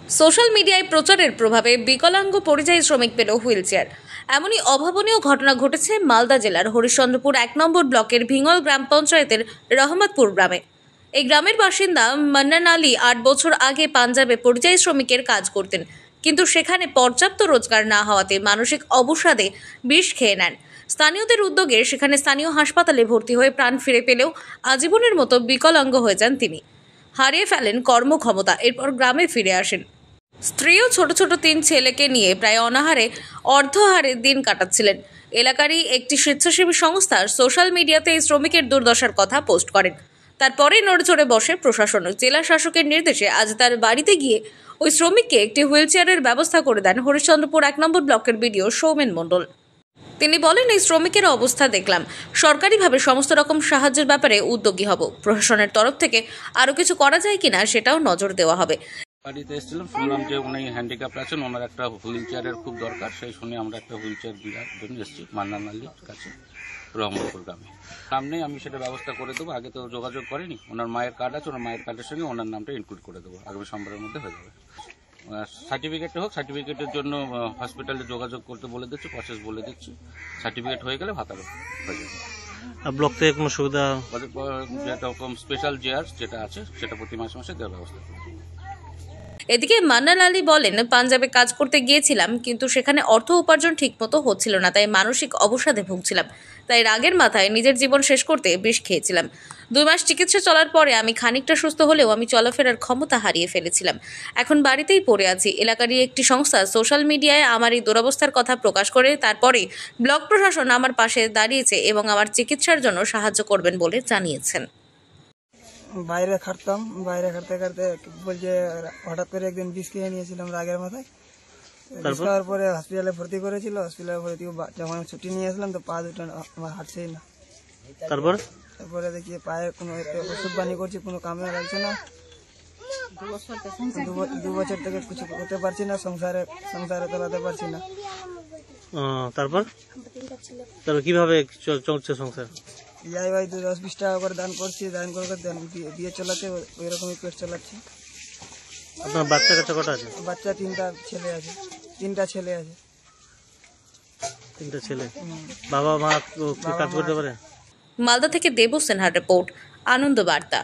Social মিডিয়ায় প্রচারের প্রভাবে বিকলাঙ্গ পরিযায়ী শ্রমিক পেল হুইল চেয়ার। এমনই অভাবনীয় ঘটনা ঘটেছে মালদা জেলার হরিশ্চন্দ্রপুর 1 নম্বর ব্লকের ভিঙ্গল গ্রাম পঞ্চায়েতের রহমতপুর গ্রামে। এই গ্রামের বাসিন্দা মান্নান আলী 8 বছর আগে পাঞ্জাবে পরিযায়ী শ্রমিকের কাজ করতেন, কিন্তু সেখানে পর্যাপ্ত রোজগার না হওয়াতে মানসিক অবসাদে বিষ খেয়ে নেন। স্থানীয়দের উদ্যোগে সেখানে স্থানীয় হাসপাতালে ভর্তি হয়ে প্রাণ ফিরে পেলেও আজীবনের মতো বিকলাঙ্গ হয়ে যান তিনি। হারিয়ে ফেলেন কর্মক্ষমতা। এরপর গ্রামে ফিরে আসেন। স্ত্রী ও ছোট ছোট 3 ছেলেকে নিয়ে প্রায় অনাহারে অর্ধহারে দিন কাটাচ্ছিলেন। এলাকারই একটি স্বেচ্ছাসেবী সংস্থা সোশ্যাল মিডিয়াতে এই শ্রমিকের দুর্দশার কথা পোস্ট করেন। তারপরেই নড়েচড়ে বসে প্রশাসন। জেলা শাসকের নির্দেশে আজ তার বাড়িতে গিয়ে ওই শ্রমিককে একটি হুইল চেয়ারের ব্যবস্থা করে দেন হরিশ্চন্দ্রপুর 1 নম্বর ব্লকের বিডিও সৌমেন মণ্ডল। তিনি বলেন, এই শ্রমিকের অবস্থা দেখলাম, সরকারিভাবে সমস্ত রকম সাহায্যের ব্যাপারে উদ্যোগী হব। প্রশাসনের তরফ থেকে আরও কিছু করা যায় কিনা সেটাও নজর দেওয়া হবে। বাড়িতে এসেছিলাম, শুনলাম যে উনি হ্যান্ডিক্যাপ আছেন, ওনার একটা হুইল চেয়ারের খুব দরকার। সেই শুনে আমরা একটা হুইল চেয়ার দেওয়ার জন্য এসেছি মান্নান আলীর কাছে, রহমতপুর গ্রামে। সামনেই আমি সেটা ব্যবস্থা করে দেবো। আগে তো যোগাযোগ করিনি, ওনার মায়ের কার্ড আছে, ওনার মায়ের কার্ডের সঙ্গে ওনার নামটা ইনক্লুড করে দেবো। আগামী সোমবারের মধ্যে হয়ে যাবে। সার্টিফিকেটে হোক, সার্টিফিকেটের জন্য হসপিটালে যোগাযোগ করতে বলে দিচ্ছি, প্রসেস বলে দিচ্ছি। সার্টিফিকেট হয়ে গেলে ভাতা হয়ে যাবে। ব্লক থেকে কোনো সুবিধা, যেটা স্পেশাল চেয়ার যেটা আছে সেটা প্রতি মাসে মাসে দেওয়ার ব্যবস্থা করবে। এদিকে মান্নান আলী বলেন, পাঞ্জাবে কাজ করতে গিয়েছিলাম, কিন্তু সেখানে অর্থ উপার্জন ঠিকমতো হচ্ছিল না, তাই মানসিক অবসাদে ভুগছিলাম। তাই রাগের মাথায় নিজের জীবন শেষ করতে বিষ খেয়েছিলাম। 2 মাস চিকিৎসা চলার পরে আমি খানিকটা সুস্থ হলেও আমি চলাফেরার ক্ষমতা হারিয়ে ফেলেছিলাম। এখন বাড়িতেই পড়ে আছি। এলাকারই একটি সংস্থা সোশ্যাল মিডিয়ায় আমার এই দুরবস্থার কথা প্রকাশ করে তারপরে ব্লক প্রশাসন আমার পাশে দাঁড়িয়েছে এবং আমার চিকিৎসার জন্য সাহায্য করবেন বলে জানিয়েছেন। বাইরে খাটতাম, বাইরে খাটতে খাটতে বলছে হঠাৎ করে একদিন বিষ খেয়ে নিয়েছিলাম রাগের মাথায়। বিষ খাওয়ার পরে হসপিটালে ভর্তি করেছিল। হসপিটালে ভর্তি যখন ছুটি নিয়ে আসলাম তো পা দুটো আমার হাঁটছেই না। তারপরে দেখি পায়ে কোনো ওষুধ পানি করছি, কোনো কামে লাগছে না। 2 বছর থেকে কিছু করতে পারছি না, সংসারে চালাতে পারছি না। তারপর কিভাবে চলছে সংসার? যাই ভাই 10-20 টাকা করে দান করছি, দান করে দিয়ে চলাচ্ছে, ওই রকমই পেট চালাচ্ছি। আপনার বাচ্চা কাচ্চা কটা আছে? বাচ্চা 3টা ছেলে আছে। 3টা ছেলে আছে। 3টা ছেলে। বাবা মা কাজ করতে পারে? মালদা থেকে দেবু সিনহার রিপোর্ট, আনন্দ বার্তা।